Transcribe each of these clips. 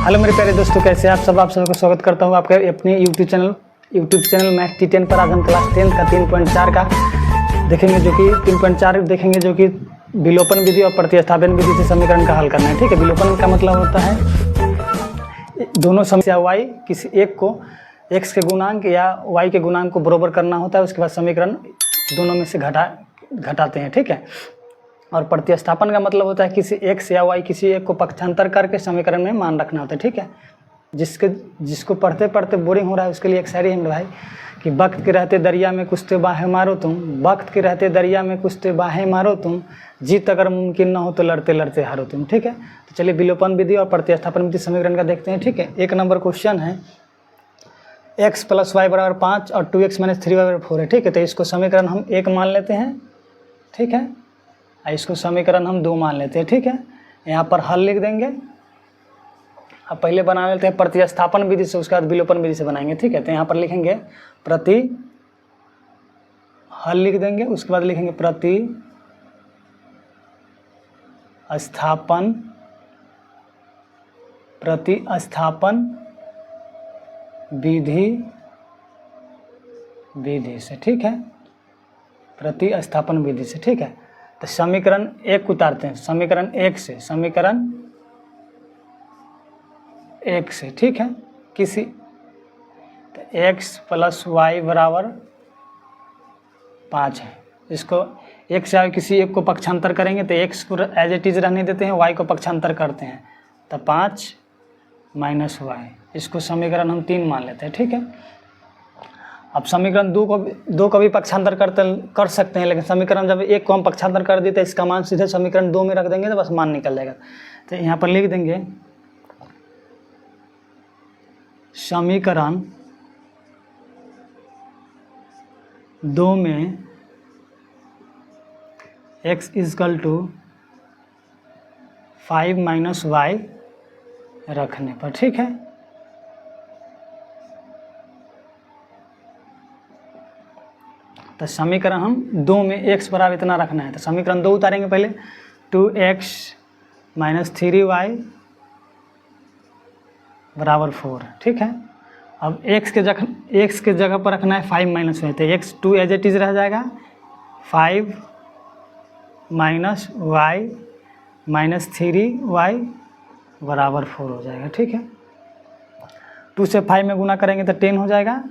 Hello मेरे प्यारे दोस्तों, कैसे आप सब सबको स्वागत करता हूँ आपके अपने यूट्यूब चैनल मैथ T10 पर। आज हम क्लास 10 का 3.4 का देखेंगे, जो कि 3.4 देखेंगे, जो कि विलोपन विधि और प्रतिस्थापन विधि से समीकरण का हल करना है। ठीक है, विलोपन का मतलब होता है दोनों समस्या y किसी एक को x के गुणांक या y के गुणांक को बराबर करना होता है, उसके बाद समीकरण दोनों में से घटाते हैं। ठीक है, और प्रतिस्थापन का मतलब होता है किसी x या y किसी एक को पक्षांतर करके समीकरण में मान रखना होता है। ठीक है, जिसको पढ़ते पढ़ते बोरिंग हो रहा है उसके लिए एक शायरी है मेरे भाई कि वक्त के रहते दरिया में कुश्ते बाहें मारो तुम, वक्त के रहते दरिया में कुश्ते बाहें मारो तुम, जीत अगर मुमकिन ना हो तो लड़ते लड़ते हारो तुम। ठीक है, तो चलिए विलोपन विधि और प्रतिस्थापन विधि समीकरण का देखते हैं। ठीक है, 1 नंबर क्वेश्चन है x + y = 5 और 2x - 3y = 4 है। ठीक है, तो इसको समीकरण हम 1 मान लेते हैं। ठीक है, इसको समीकरण हम 2 मान लेते हैं। ठीक है, यहाँ पर हल लिख देंगे। अब पहले बना लेते हैं प्रतिस्थापन विधि से, उसके बाद विलोपन विधि से बनाएंगे। ठीक है, तो यहाँ पर लिखेंगे हल लिख देंगे, उसके बाद लिखेंगे प्रतिस्थापन विधि से। ठीक है, प्रतिस्थापन विधि से। ठीक है, तो समीकरण 1 उतारते हैं, समीकरण 1 से। ठीक है, किसी तो x + y = 5 है। इसको x या किसी एक को पक्षांतर करेंगे तो x को एज इट इज रहने देते हैं, y को पक्षांतर करते हैं तो 5 - y। इसको समीकरण हम 3 मान लेते हैं। ठीक है, अब समीकरण 2 को भी पक्षांतर कर सकते हैं, लेकिन समीकरण जब 1 को हम पक्षांतर कर देते हैं इसका मान सीधे समीकरण 2 में रख देंगे तो बस मान निकल जाएगा। तो यहाँ पर लिख देंगे समीकरण 2 में x = 5 - y रखने पर। ठीक है, तो समीकरण हम 2 में x बराबर इतना रखना है, तो समीकरण 2 उतारेंगे पहले। 2x - 3y = 4। ठीक है, अब x के जगह पर रखना है 5 - y, तो x 2 एज इट इज रह जाएगा, 5 - y - 3y = 4 हो जाएगा। ठीक है, 2 से 5 में गुना करेंगे तो 10 हो जाएगा,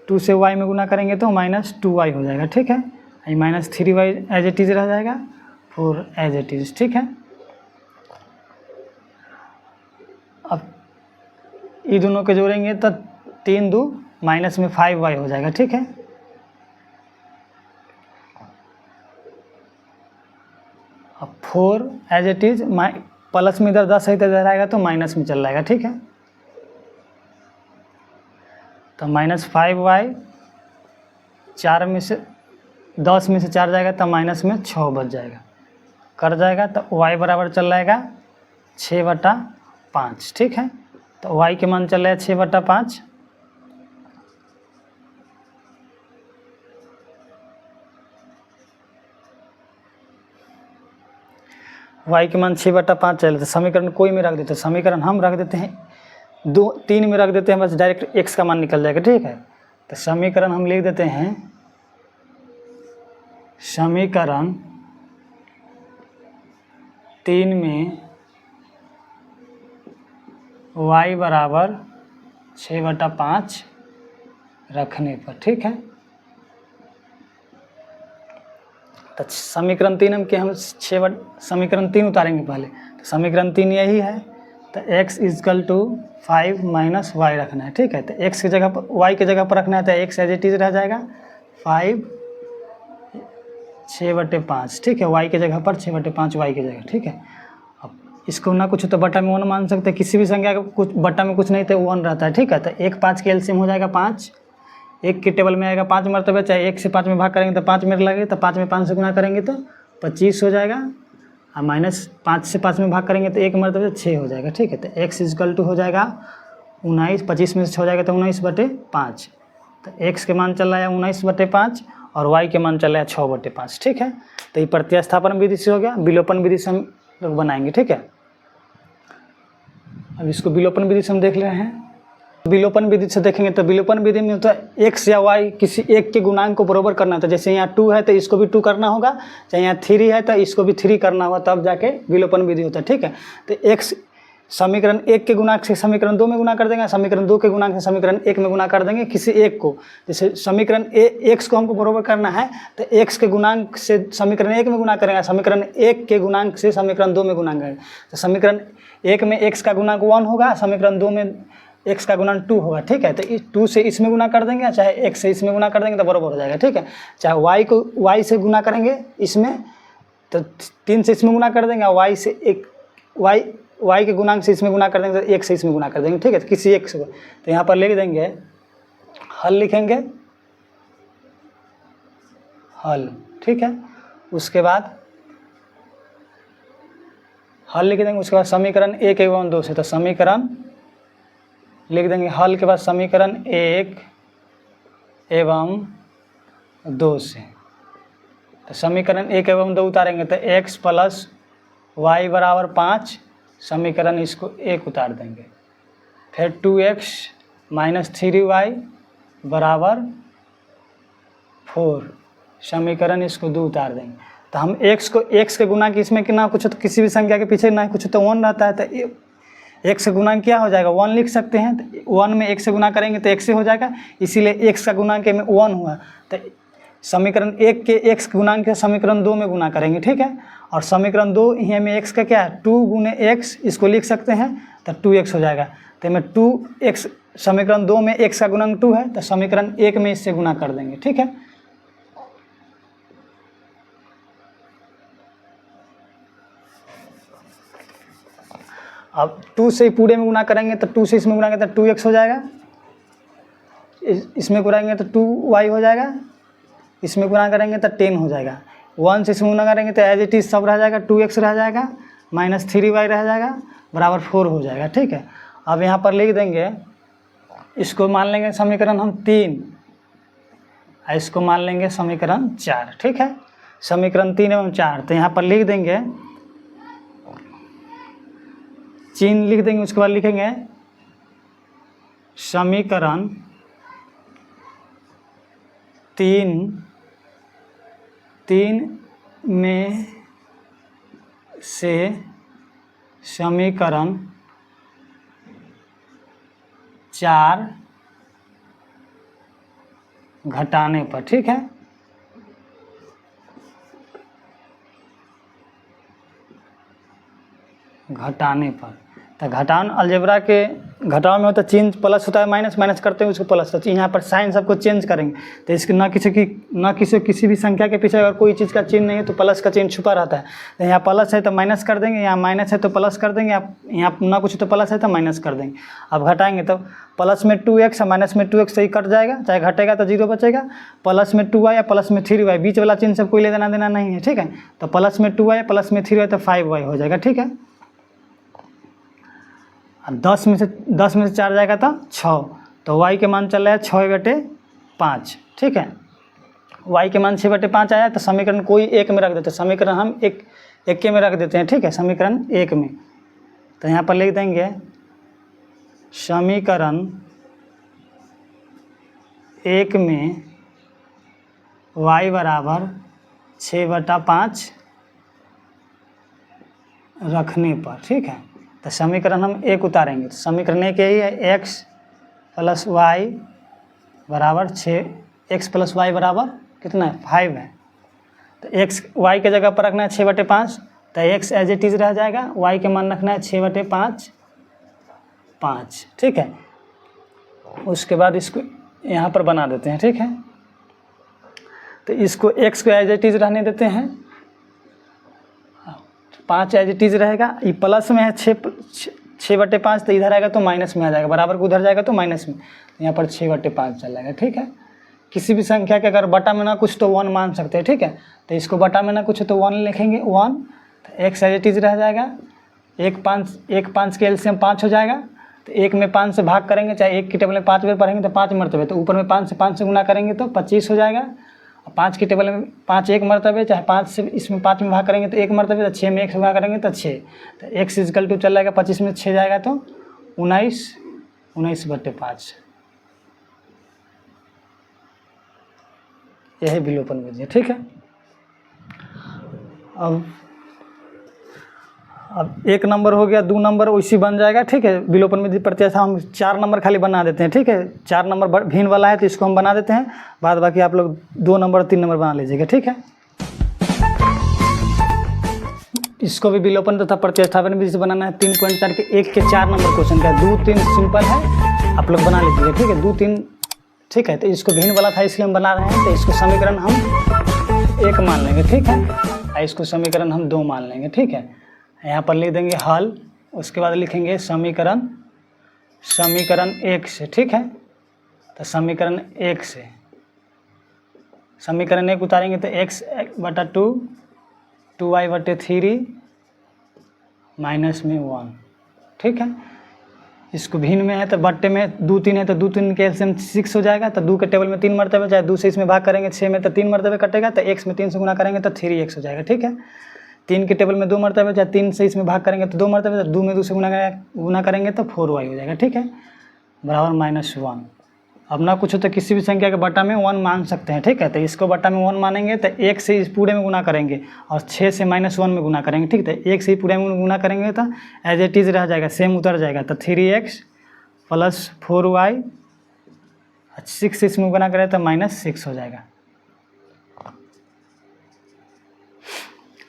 2 से y में गुना करेंगे तो -2y हो जाएगा। ठीक है, -3y एज इट इज रह जाएगा, 4 एज इट इज। ठीक है, अब ये दोनों के जोड़ेंगे तो 3 - 2 -5y हो जाएगा। ठीक है, अब 4 एज इट इज, प्लस में इधर 10 है तो इधर आएगा तो माइनस में चल जाएगा। ठीक है, तो -5y 4 में से 10 में से 4 जाएगा तो माइनस में 6 बच जाएगा, कर जाएगा तो y बराबर चल जाएगा 6/5। ठीक है, तो y के मान चल रहा है 6/5। y के मान 6/5 चल रहा है, समीकरण कोई में रख देते हैं, समीकरण हम रख देते हैं 3 में रख देते हैं, बस डायरेक्ट x का मान निकल जाएगा। ठीक है, तो समीकरण हम लिख देते हैं, समीकरण 3 में y = 6/5 रखने पर। ठीक है, तो समीकरण 3 हम समीकरण 3 उतारेंगे पहले, तो समीकरण 3 यही है, तो x = 5 - y रखना है। ठीक है, तो x की जगह पर y की जगह पर रखना है तो x एज इट इज रह जाएगा 5 / 6/5। ठीक है, y की जगह पर 6/5 y की जगह। ठीक है, अब इसको ना कुछ तो बटा में 1 मान सकते हैं, किसी भी संख्या का कुछ बटा में कुछ नहीं तो 1 रहता है। ठीक है, तो 1 5 के एलसीएम हो जाएगा 5, 1 के टेबल में आएगा 5 मरतबे, चाहे 1 से 5 में भाग करेंगे तो 5 मिनट लगेगा, तो 5 में 5 से गुना करेंगे तो 25 हो जाएगा, और -5 से 5 में भाग करेंगे तो 1 मरतबे 6 हो जाएगा। ठीक है, तो x = हो जाएगा 19, 25 में से 6 हो जाएगा तो 19/5। तो x के मान चल रहा है 19/5 और y के मान चल रहा है 6/5। ठीक है, तो ये प्रतिस्थापन विधि से हो गया। विलोपन विधि से हम लोग बनाएंगे। ठीक है, अब इसको विलोपन विधि से हम देख रहे हैं। विलोपन विधि से देखेंगे तो विलोपन विधि में होता है x या y किसी एक के गुणांक को बराबर करना था। जैसे यहाँ 2 है तो इसको भी 2 करना होगा, चाहे यहाँ 3 है तो इसको भी 3 करना होगा, तब जाके विलोपन विधि होता है। ठीक है, तो x समीकरण 1 के गुणांक से समीकरण 2 में गुना कर देंगे, समीकरण 2 के गुणांक से समीकरण 1 में गुना कर देंगे किसी एक को। जैसे समीकरण x को हमको बराबर करना है तो x के गुणांक से समीकरण 1 में गुना करेंगे, समीकरण 1 के गुणांक से समीकरण 2 में गुना करेंगे। तो समीकरण 1 में x का गुणांक 1 होगा, समीकरण 2 में x का गुणांक 2 होगा। ठीक है, तो इस 2 से इसमें गुना कर देंगे, चाहे x से इसमें गुना कर देंगे तो बराबर हो जाएगा। ठीक है, चाहे y को y से गुना करेंगे इसमें तो 3 से इसमें गुना कर देंगे, y से एक y के गुणांक से इसमें गुना कर देंगे तो 1 से इसमें गुना कर देंगे। ठीक है, तो किसी एक से। तो यहाँ पर लिख देंगे हल, लिखेंगे हल। ठीक है, उसके बाद हल लिख देंगे, उसके बाद समीकरण 1 एवं 2 से। तो समीकरण लिख देंगे हल के बाद समीकरण 1 एवं 2 से। तो समीकरण 1 एवं 2 उतारेंगे तो x प्लस वाई बराबर 5, समीकरण इसको 1 उतार देंगे। फिर 2x माइनस 3y बराबर 4, समीकरण इसको 2 उतार देंगे। तो हम x के गुना की इसमें कि ना कुछ तो किसी भी संख्या के पीछे ना कुछ तो 1 रहता है, तो x से गुना क्या हो जाएगा 1 लिख सकते हैं। तो 1 में x से गुना करेंगे तो x से हो जाएगा, इसीलिए x का गुणांक में 1 हुआ। तो समीकरण 1 के x के गुणांक के समीकरण 2 में गुना करेंगे। ठीक है, और समीकरण 2 यहाँ में x का क्या है 2 गुने x, इसको लिख सकते हैं तो 2x हो जाएगा। तो में 2x समीकरण 2 में x का गुणांक 2 है, तो समीकरण 1 में इससे गुना कर देंगे। ठीक है, अब 2 से पूरे में गुना करेंगे तो 2 से इसमें गुना करेंगे तो 2x हो जाएगा, इसमें गुनाएंगे तो 2y हो जाएगा, इसमें गुना करेंगे तो 10 हो जाएगा। 1 से इसमें गुना करेंगे तो एज इट इज सब रह जाएगा, 2x रह जाएगा माइनस 3y रह जाएगा बराबर 4 हो जाएगा। ठीक है, अब यहाँ पर लिख देंगे, इसको मान लेंगे समीकरण हम 3, इसको मान लेंगे समीकरण 4। ठीक है, समीकरण 3 एवं 4। तो यहाँ पर लिख देंगे चिन्ह लिख देंगे, उसके बाद लिखेंगे समीकरण 3 में से समीकरण 4 घटाने पर। ठीक है, घटाने पर। तो घटान अलजेब्रा के घटाव में होता है चिन्ह प्लस होता है, माइनस माइनस करते हैं उसको प्लस। तो यहाँ पर साइन सबको चेंज करेंगे, तो इसके किसी भी संख्या के पीछे अगर कोई चीज़ का चिन्ह नहीं है तो प्लस का चिन्ह छुपा रहता है। तो यहाँ प्लस है तो माइनस कर देंगे, यहाँ माइनस है तो प्लस कर देंगे, यहाँ ना कुछ तो प्लस है तो माइनस कर देंगे। अब घटाएंगे तो प्लस में 2x माइनस में 2x सही कट जाएगा, चाहे घटेगा तो 0 बचेगा। प्लस में 2y या प्लस में 3y, बीच वाला चिन्ह सब कोई ले देना देना नहीं है। ठीक है, तो प्लस में 2y या प्लस में 3y तो 5y हो जाएगा। ठीक है, 10 में से 4 जाएगा तो 6, तो y के मान चल रहा है 6/5। ठीक है, y के मान 6/5 आया, तो समीकरण कोई एक में रख देते हैं, समीकरण हम एक में रख देते हैं। ठीक है, समीकरण 1 में। तो यहाँ पर लिख देंगे समीकरण 1 में y बराबर 6/5 रखने पर। ठीक है, तो समीकरण हम 1 उतारेंगे, तो समीकरण 1 यही है x प्लस वाई बराबर 6, x प्लस वाई बराबर कितना है 5 है। तो x y के जगह पर रखना है 6/5, तो x एज इट इज रह जाएगा, y के मान रखना है 6/5। ठीक है, उसके बाद इसको यहाँ पर बना देते हैं। ठीक है, तो इसको x को एज इट इज रहने देते हैं, 5 एज इट इज रहेगा। ये प्लस में है 6/5, तो इधर आएगा तो माइनस में आ जाएगा, बराबर को उधर जाएगा तो माइनस में, तो यहाँ पर 6/5 चल जाएगा। ठीक है, किसी भी संख्या के अगर बटा में ना कुछ तो 1 मान सकते हैं। ठीक है, तो इसको बटा में ना कुछ तो 1 लिखेंगे 1, तो x एज इट इज रह जाएगा। 1 5 के एलसीएम 5 हो जाएगा, तो 1 में 5 से भाग करेंगे, चाहे 1 की टेबल में 5 बार पढ़ेंगे तो 5 मरतबे, तो ऊपर में 5 से गुना करेंगे तो 25 हो जाएगा। 5 की टेबल में 5 1 मरतबे, चाहे 5 से इसमें 5 में भाग करेंगे तो 1 मरतबे, तो 6 में 1 से गुना करेंगे तो 6, तो x इजकल टू चल जाएगा 25 में 6 जाएगा तो 19/5। यह है विलोपन विधि। ठीक है, अब 1 नंबर हो गया, 2 नंबर वैसी बन जाएगा। ठीक है, विलोपन विधि प्रत्यास्थापन हम 4 नंबर खाली बना देते हैं। ठीक है, 4 नंबर भिन्न वाला है तो इसको हम बना देते हैं, बाद बाकी आप लोग 2 नंबर 3 नंबर बना लीजिएगा। ठीक है, इसको भी विलोपन तथा प्रतिस्थापन विधि से बनाना है। 3.4 के 1 के 4 नंबर क्वेश्चन का 2 3 सिंपल है, आप लोग बना लीजिएगा। ठीक है, 2 3। ठीक है, तो इसको भिन्न वाला था इसलिए हम बना रहे हैं, तो इसको समीकरण हम 1 मान लेंगे। ठीक है, इसको समीकरण हम 2 मान लेंगे। ठीक है, यहाँ पर लिख देंगे हल, उसके बाद लिखेंगे समीकरण 1 से। ठीक है, तो समीकरण 1 से समीकरण 1 उतारेंगे तो x/2 2y/3 माइनस में 1। ठीक है, इसको भिन्न में है तो बट्टे में 2 3 है तो 2 3 के एलसीएम 6 हो जाएगा। तो 2 के टेबल में 3 मरतबे, चाहे 2 से इसमें भाग करेंगे 6 में तो 3 मरतबे कटेगा, तो x में 3 से गुना करेंगे तो 3x हो जाएगा। ठीक है, 3 के टेबल में 2 मरतबे, चाहे 3 से इसमें भाग करेंगे तो 2 मरतबे, तो 2 में 2 से गुना करेंगे तो 4y हो जाएगा। ठीक है, बराबर -1। अब ना कुछ हो तो किसी भी संख्या के बट्टा में 1 मान सकते हैं। ठीक है, तो इसको बट्टा में 1 मानेंगे तो 1 से इस पूरे में गुना करेंगे और 6 से -1 में गुना करेंगे। ठीक है, तो 1 से ही पूरे में गुना करेंगे तो एज इट इज़ रह जाएगा, सेम उतर जाएगा। तो 3x + 4y, 6 से इसमें गुना करें तो -6 हो जाएगा।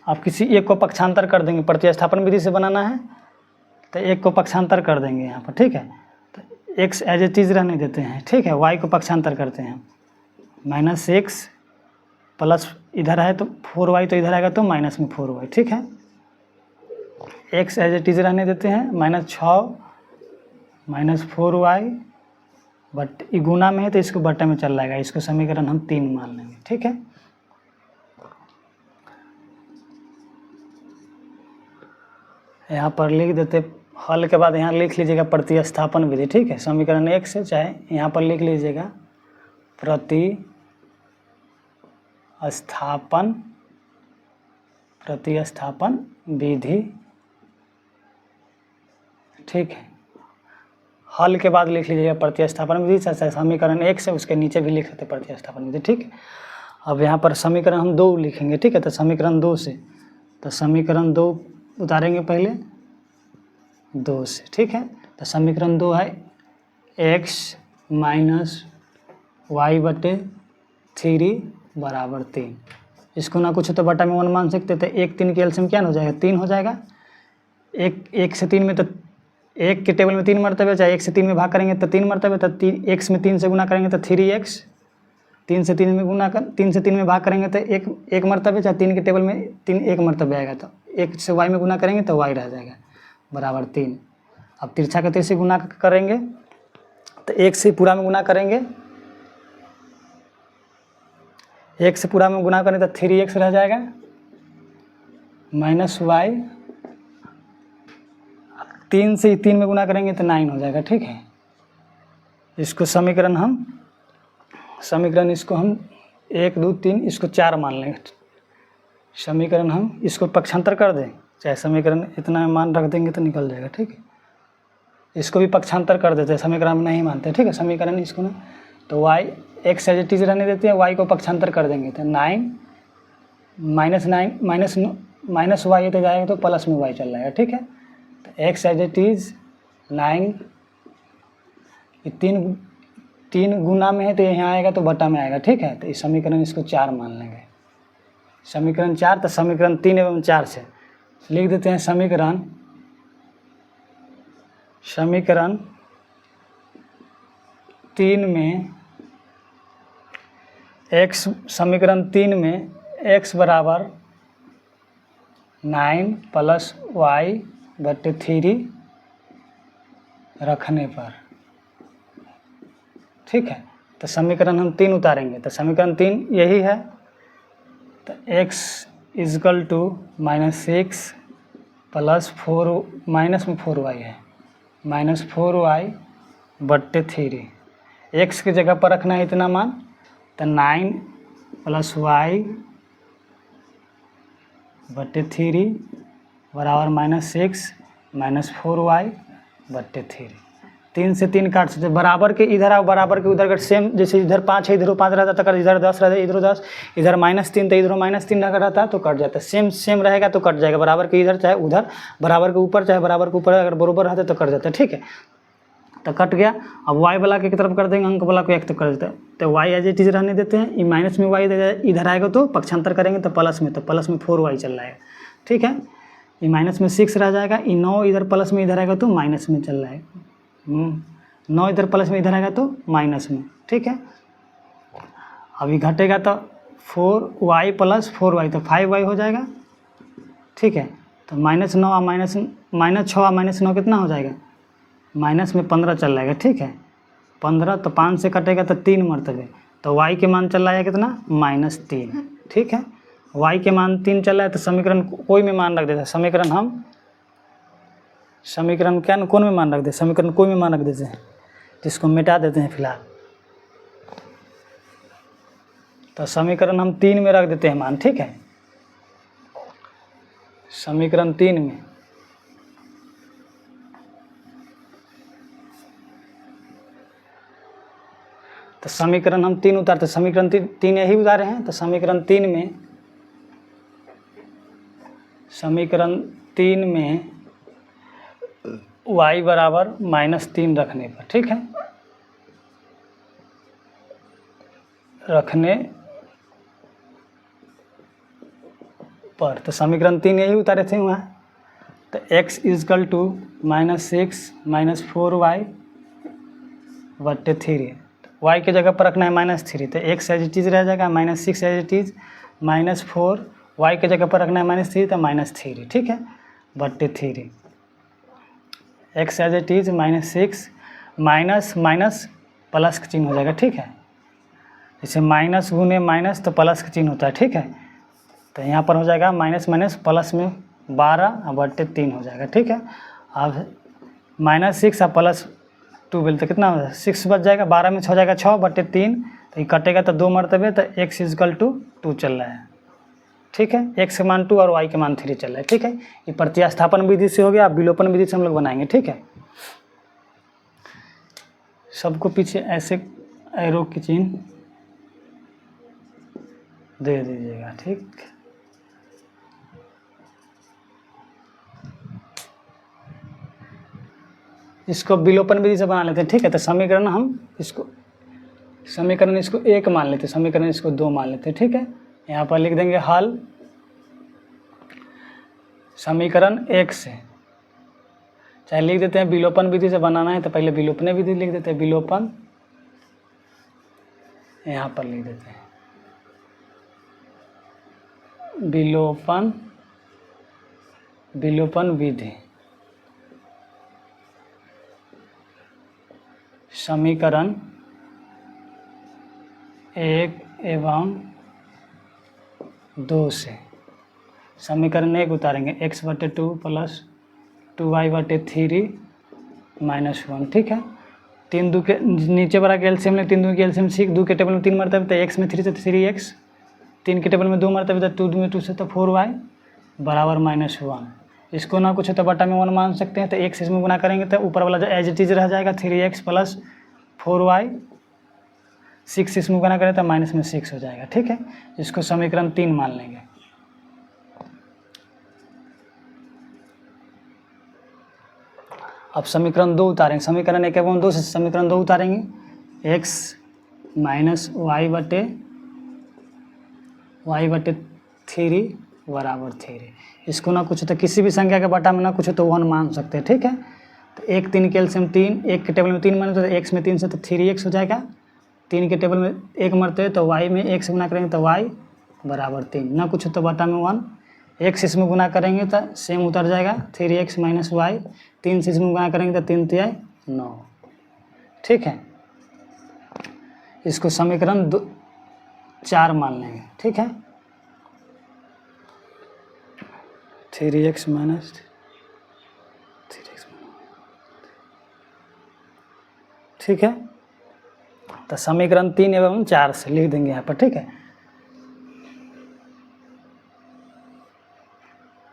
आप किसी एक को पक्षांतर कर देंगे, प्रतिस्थापन विधि से बनाना है तो एक को पक्षांतर कर देंगे यहाँ पर। ठीक है, तो x एज इट इज़ रहने देते हैं। ठीक है, y को पक्षांतर करते हैं, -6 प्लस इधर है तो 4y, तो इधर आएगा तो माइनस में 4y। ठीक है, x एज इट इज़ रहने देते हैं, -6 -4y, बट ये गुना में है तो इसको बट्टे में चल जाएगा। इसको समीकरण हम 3 मान लेंगे। ठीक है, यहाँ पर लिख देते, हल के बाद यहाँ लिख लीजिएगा प्रतिस्थापन विधि। ठीक है, समीकरण 1 से, चाहे यहाँ पर लिख लीजिएगा प्रतिस्थापन विधि। ठीक है, हल के बाद लिख लीजिएगा प्रतिस्थापन विधि, चाहे समीकरण 1 से, उसके नीचे भी लिख सकते प्रतिस्थापन विधि। ठीक है, अब यहाँ पर समीकरण हम 2 लिखेंगे। ठीक है, तो समीकरण 2 से, तो समीकरण 2 उतारेंगे पहले 2 से। ठीक है, तो समीकरण 2 है x - y/3 = 3। इसको ना कुछ तो बटा में 1 मान सकते थे। 1 3 के एलसीएम क्या हो जाएगा, 3 हो जाएगा। 1 से 3 में तो 1 के टेबल में 3 मरतबे, चाहे 1 से 3 में भाग करेंगे तो 3 मरतबे, तो 1 में 3 से गुना करेंगे तो 3x, 3 से 3 में भाग करेंगे तो 1 मरतबे, चाहे 3 के टेबल में 1 मरतबे आएगा, तो 1 से y में गुना करेंगे तो y रह जाएगा बराबर 3। अब तिरछा का तिरछी गुना करेंगे तो 1 से पूरा में गुना करेंगे, 1 से पूरा में गुना करें तो 3x रह जाएगा -y, 3 से 3 में गुना करेंगे तो 9 हो जाएगा। ठीक है, इसको समीकरण इसको हम 1 2 3 इसको 4 मान लेंगे। समीकरण हम इसको पक्षांतर कर दें, चाहे समीकरण इतना मान रख देंगे तो निकल जाएगा। ठीक है, इसको भी पक्षांतर कर देते हैं, समीकरण में नहीं मानते। ठीक है, समीकरण इसको ना, तो y x as it is रहने देते हैं, y को पक्षांतर कर देंगे तो 9 माइनस y तो जाएगा तो प्लस में y चल जाएगा। ठीक है, तो x एज इट इज़ 9, ये 3 गुना में है तो यहाँ आएगा तो बटा में आएगा। ठीक है, तो इस समीकरण इसको 4 मान लेंगे। समीकरण 4, तो समीकरण 3 एवं 4 से लिख देते हैं समीकरण 3 में x, समीकरण 3 में x बराबर 9 + y/3 रखने पर। ठीक है, तो समीकरण हम 3 उतारेंगे, तो समीकरण 3 यही है, तो x = -6 + 4 माइनस में 4y है, -4y/3। x की जगह पर रखना है इतना मान, तो 9 + y/3 बराबर -6 - 4y/3 बट्टे 3। 3 से 3 काट सकते, बराबर के इधर आओ, बराबर के उधर, अगर सेम जैसे इधर 5 है, इधर 5 रहता, तो इधर 10 रहता, इधर 10, इधर -3 तो इधर -3 अगर रहता तो कट जाता, सेम सेम रहेगा तो कट जाएगा, बराबर के इधर चाहे उधर, बराबर के ऊपर चाहे बराबर के ऊपर, अगर बराबर रहते तो कट जाता है। ठीक है, तो कट गया। अब वाई वाला के तरफ कर देंगे, अंक वाला को एक तो कर देते हैं, तो वाई एज इट इज रहने देते हैं। ये माइनस में वाई इधर आएगा तो पक्षांतर करेंगे तो प्लस में, तो प्लस में 4y चल रहा है। ठीक है, ये माइनस में 6 रह जाएगा, ये 9 इधर प्लस में इधर आएगा तो माइनस में चल रहा है, 9 इधर प्लस में इधर आएगा तो माइनस में। ठीक है, अभी घटेगा तो 4y + 4y तो 5y हो जाएगा। ठीक है, तो -9 और -6 और -9 कितना हो जाएगा, माइनस में 15 चल जाएगा। ठीक है, 15 तो 5 से कटेगा तो 3 मरतबे, तो y के मान चल रहा है कितना, -3। ठीक है, y के मान 3 चल रहा है, तो समीकरण कोई में मान रख देते हैं, समीकरण हम समीकरण क्या कौन में मान रख देते, समीकरण कोई में मान रख देते हैं, जिसको मिटा देते हैं फिलहाल। तो समीकरण हम 3 में रख देते हैं मान। ठीक है, समीकरण 3 में तो समीकरण हम 3 उतारते, समीकरण 3 यही उतारे हैं, तो समीकरण 3 में y बराबर -3 रखने पर, ठीक है, रखने पर, तो समीकरण 3 यही उतारे थे वहाँ, तो x = -6 - 4y बट्टे 3, y के जगह पर रखना है -3, तो x एज इट इज रह जाएगा, -6 एज इट इज, -4 y के जगह पर रखना है -3 तो -3। ठीक है, बट्टे 3, x as it is -6 minus minus plus का चिन्ह हो जाएगा। ठीक है, जैसे माइनस गुने माइनस तो प्लस का चिन्ह होता है। ठीक है, तो यहाँ पर हो जाएगा माइनस माइनस प्लस में 12 बट्टे 3 हो जाएगा। ठीक है, अब -6 और +12 तो कितना हो जाएगा, 6 बच जाएगा, 12 में 6 हो जाएगा 6 बट्टे 3, तो ये कटेगा तो 2 मरतबे, तो x = 2 चल रहा है। ठीक है, x के मान 2 और y के मान 3 चल रहा है। ठीक है, ये प्रतिस्थापन विधि से हो गया, अब विलोपन विधि से हम लोग बनाएंगे। ठीक है, सबको पीछे ऐसे एरो की चिन्ह दे दीजिएगा। ठीक, इसको विलोपन विधि से बना लेते हैं। ठीक है, तो समीकरण इसको 1 मान लेते हैं, समीकरण इसको 2 मान लेते हैं। ठीक है, यहाँ पर लिख देंगे हल समीकरण 1 से, चाहे लिख देते हैं विलोपन विधि से बनाना है तो पहले विलोपन विधि लिख देते हैं, विलोपन यहाँ पर लिख देते हैं, विलोपन विधि, समीकरण 1 एवं 2 से। समीकरण 1 उतारेंगे, x/2 + 2y/3 -1। ठीक है, 3 2 के नीचे वाला के एलसीएम में 3 2 की एलसीएम 6, 2 के टेबल में 3 मरतबे, तो x में 3 से 3x, 3 के टेबल में 2 मरतबे, तो 2 में 2 से तो 4y बराबर -1। इसको ना कुछ तो बटा में 1 मान सकते हैं, तो x इसमें गुना करेंगे तो ऊपर वाला जो एज इट इज रह जाएगा 3x + 4y, 6 इसमें गुना करें तो -6 हो जाएगा। ठीक है, इसको समीकरण 3 मान लेंगे। अब समीकरण 2 उतारेंगे, समीकरण 1 एवं 2 से समीकरण 2 उतारेंगे, x - y/3 बराबर 3। इसको ना कुछ तो किसी भी संख्या के बटा में ना कुछ तो 1 मान सकते हैं। ठीक है, तो 1 3 के एलसीएम 3, 1 के टेबल में 3 माने तो x में 3 से तो 3x हो जाएगा, 3 के टेबल में 1 मरते तो y में 1 से गुना करेंगे तो y बराबर 3, ना कुछ तो बटा में 1, x इसमें गुना करेंगे तो सेम उतर जाएगा 3x - y, 3 से इसमें गुना करेंगे तो 3 3 9। ठीक है, इसको समीकरण 4 मान लेंगे। ठीक है, 3x - 3x। ठीक है, तो समीकरण 3 एवं 4 से लिख देंगे यहाँ पर। ठीक है,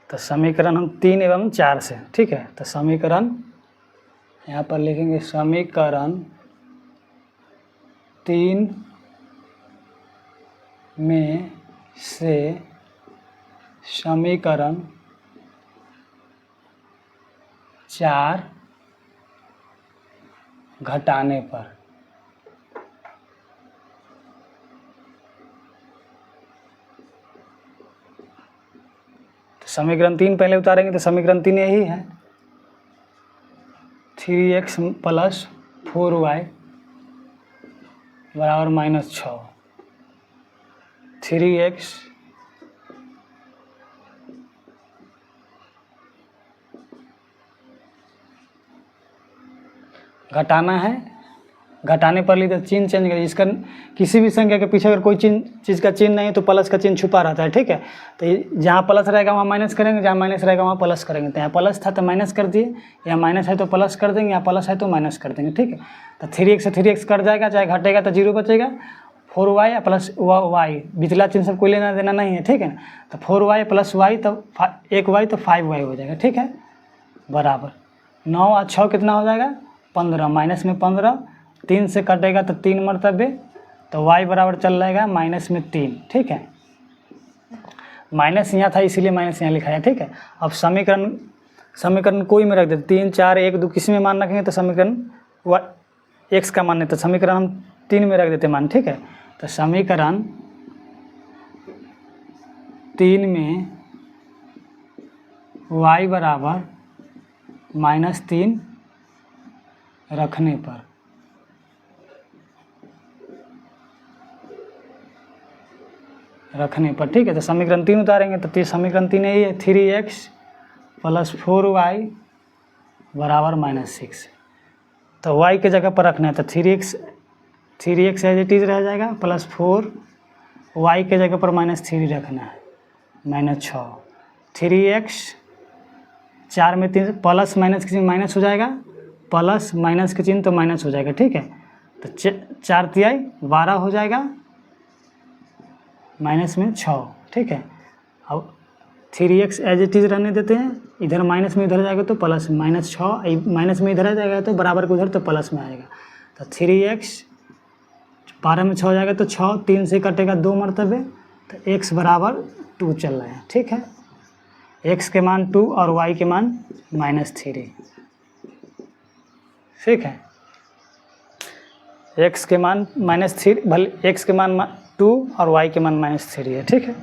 तो समीकरण हम 3 एवं 4 से, ठीक है, तो समीकरण यहाँ पर लिखेंगे समीकरण 3 में से समीकरण 4 घटाने पर तो समीकरण 3 पहले उतारेंगे तो समीकरण 3 यही है 3x + 4y बराबर -6। 3x घटाना है, घटाने पर ली तो चिन्ह चेंज करिए। इसका किसी भी संख्या के पीछे अगर कोई चीज़ का चिन्ह नहीं है तो प्लस का चिन्ह छुपा रहता है, ठीक है। तो जहाँ प्लस रहेगा वहाँ माइनस करेंगे, जहाँ माइनस रहेगा वहाँ प्लस करेंगे। तो यहाँ प्लस था तो माइनस कर दिए, यहाँ माइनस है तो प्लस कर देंगे, यहाँ प्लस है तो माइनस कर देंगे, ठीक है। तो 3x से 3x कट जाएगा, चाहे घटेगा तो 0 बचेगा। 4y या प्लस y, बिचला चिन्ह सब कोई लेना देना नहीं है, ठीक है ना। तो 4y + y तो 1y तो 5y हो जाएगा, ठीक है, बराबर 9 और 6 कितना हो जाएगा 15, माइनस में 15, 3 से कटेगा तो 3 मरतबे, तो y बराबर चल जाएगा -3, ठीक है। माइनस यहाँ था इसीलिए माइनस यहाँ लिखा है, ठीक है। अब समीकरण कोई में रख देते 3, 4, 1, 2 किसी में मान रखेंगे तो समीकरण x का मान है तो समीकरण हम 3 में रख देते मान, ठीक है। तो समीकरण 3 में y बराबर -3 रखने पर, ठीक है। तो समीकरण 3 उतारेंगे तो समीकरण 3 यही है 3x + 4y बराबर -6। तो y के जगह पर रखना है तो 3x एज इट इज रह जाएगा, + 4 y के जगह पर -3 रखना है, -6। 3x 4 में 3 प्लस माइनस के चिन्ह माइनस हो जाएगा, प्लस माइनस के चिन्ह तो माइनस हो जाएगा, ठीक है। तो 4 तिहाई 12 हो जाएगा, माइनस में 6, ठीक है। अब 3x एज इट इज रहने देते हैं, इधर माइनस में इधर जाएगा तो प्लस, -6 माइनस में इधर आ जाएगा तो बराबर को उधर तो प्लस में आएगा। तो 3x 12 में 6 हो जाएगा तो 6, 3 से कटेगा 2 मरतबे, तो x बराबर 2 चल रहा है, ठीक है। x के मान 2 और y के मान -3, ठीक है। x के मान -3 भले x के मान 2 और y के मान -3 है, ठीक है।